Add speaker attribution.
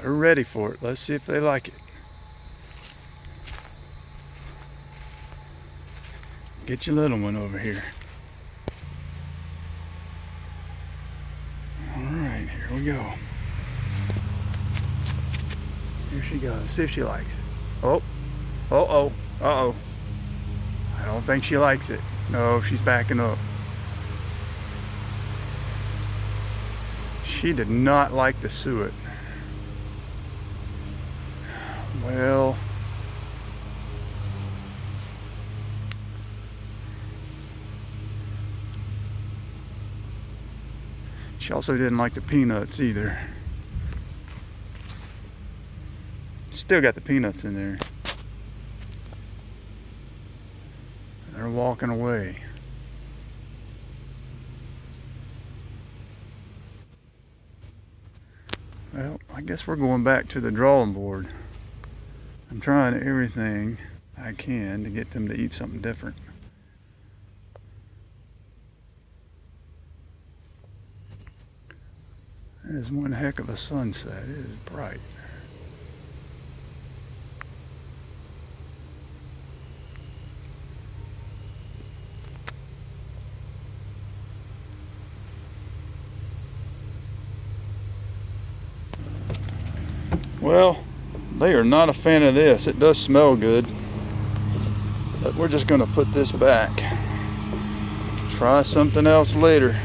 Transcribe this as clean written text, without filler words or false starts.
Speaker 1: They're ready for it. Let's see if they like it. Get your little one over here. Alright, here we go. Here she goes. See if she likes it. Oh. Uh-oh. Uh-oh. I don't think she likes it. No, she's backing up. She did not like the suet. Well, she also didn't like the peanuts either. Still got the peanuts in there. They're walking away. Well, I guess we're going back to the drawing board. I'm trying everything I can to get them to eat something different. It is one heck of a sunset. It is bright. Well, they are not a fan of this. It does smell good, but we're just going to put this back. Try something else later.